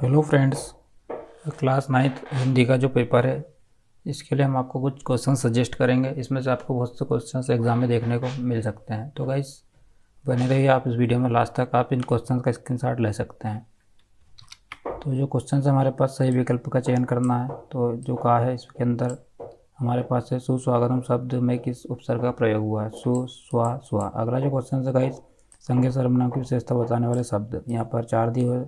Hello friends. Class ninth Hindi का जो paper है इसके लिए हम आपको कुछ क्वेश्चन सजेस्ट करेंगे। इसमें से आपको बहुत से क्वेश्चंस एग्जाम में देखने को मिल सकते हैं। तो गाइस बने रहिए आप इस वीडियो में लास्ट तक। आप इन क्वेश्चन का स्क्रीनशॉट ले सकते हैं। तो जो क्वेश्चन हमारे पास सही विकल्प का चयन करना है। तो जो कहा है इसके अंदर हमारे पास है सुस्वागतम शब्द में किस उपसर्ग का प्रयोग हुआ है। सु स्वा स्वा। अगला जो क्वेश्चन है गाइस संज्ञा सर्वनाम की विशेषता बताने वाले शब्द यहाँ पर 4 दिए हुए,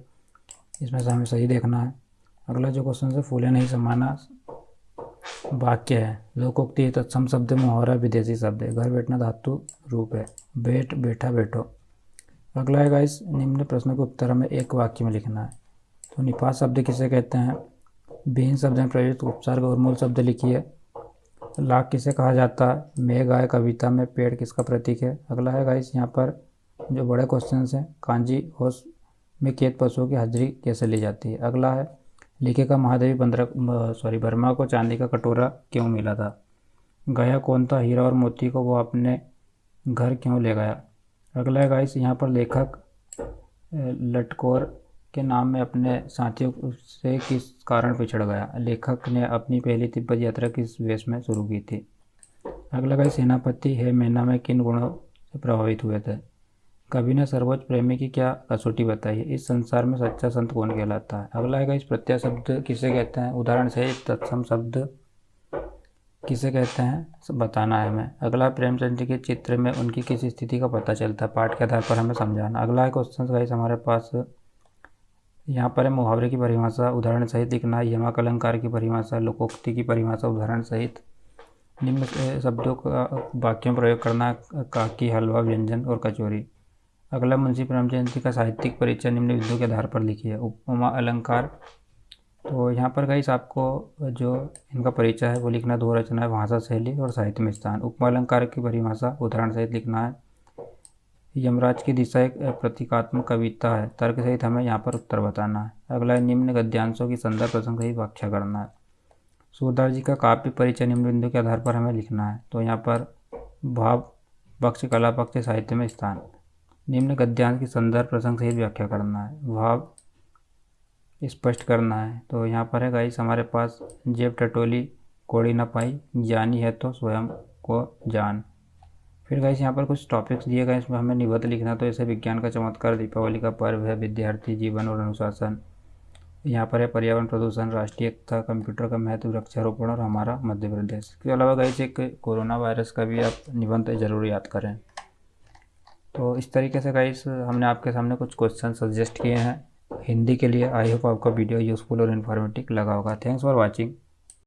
इसमें से हमें सही देखना है। अगला जो क्वेश्चन है फूले नहीं समाना वाक्य है। लोकोक्ति तत्सम शब्द मुहावरा विदेशी शब्द है। घर बैठना धातु रूप है। बैठ बैठा बैठो। अगला है गाइस निम्न प्रश्न के उत्तर हमें एक वाक्य में लिखना है। तो निपात शब्द किसे कहते हैं। विहीन शब्द में प्रयुक्त उपसर्ग और मूल शब्द लिखिए। लाख किसे कहा जाता है। मेघ आए कविता में पेड़ किसका प्रतीक है। अगला है गाइस यहाँ पर जो बड़े क्वेश्चन हैं कांजी होश में कैद पशुओं की हाजिरी कैसे ली जाती है। अगला है लेखिका महादेवी वर्मा को चांदी का कटोरा क्यों मिला था। गया कौन था हीरा और मोती को वो अपने घर क्यों ले गया। अगला है गाइस यहाँ पर लेखक लटकोर के नाम में अपने साथियों से किस कारण पिछड़ गया। लेखक ने अपनी पहली तिब्बत यात्रा किस वेश में शुरू की थी। अगला गाइस सेनापति है मैना में किन गुणों से प्रभावित हुए थे। कवि ने सर्वोच्च प्रेमी की क्या कसौटी बताई है। इस संसार में सच्चा संत कौन कहलाता है। अगला है इस प्रत्यय शब्द किसे कहते हैं। उदाहरण से तत्सम शब्द किसे कहते हैं बताना है हमें। अगला प्रेमचंद जी के चित्र में उनकी किस स्थिति का पता चलता है। पाठ के आधार पर हमें समझाना। अगला है क्वेश्चन गाइस हमारे पास यहाँ पर है मुहावरे की परिभाषा उदाहरण सहित लिखना है। यमक अलंकार की परिभाषा, लोकोक्ति की परिभाषा उदाहरण सहित। निम्न शब्दों का वाक्यों में प्रयोग करना है। काकी, हलवा, व्यंजन और कचौरी। अगला मुंशी प्रेमचंद जी का साहित्यिक परिचय निम्न बिंदुओं के आधार पर लिखिए। उपमा अलंकार। तो यहाँ पर गाइस आपको जो इनका परिचय है वो लिखना। दो रचनाएं, भाषा शैली और साहित्य में स्थान। उपमा अलंकार की परिभाषा उदाहरण सहित लिखना है। यमराज की दिशा एक प्रतीकात्मक कविता है। तर्क सहित हमें यहाँ पर उत्तर बताना है। अगला निम्न गद्यांशों की संदर्भ प्रसंग सहित व्याख्या करना है। सूरदास जी का काव्य परिचय निम्न बिंदु के आधार पर हमें लिखना है। तो यहाँ पर भाव पक्ष, कला पक्ष, साहित्य में स्थान। निम्न गद्यांश की संदर्भ प्रसंग सहित व्याख्या करना है। भाव स्पष्ट करना है। तो यहाँ पर है गाइस हमारे पास जेब टटोली कोड़ी न पाई, ज्ञानी है तो स्वयं को जान। फिर गाइस यहाँ पर कुछ टॉपिक्स दिए गए, इसमें हमें निबंध लिखना। तो जैसे विज्ञान का चमत्कार, दीपावली का पर्व है, विद्यार्थी जीवन और अनुशासन। यहाँ पर है पर्यावरण प्रदूषण, राष्ट्रीय एकता, कंप्यूटर का महत्व, वृक्षारोपण और हमारा मध्य प्रदेश। इसके अलावा गाइस एक कोरोना वायरस का भी आप निबंध जरूर याद करें। तो इस तरीके से गाइस हमने आपके सामने कुछ क्वेश्चन सजेस्ट किए हैं हिंदी के लिए। आई होप आपका वीडियो यूज़फुल और इन्फॉर्मेटिव लगा होगा। Thanks for watching.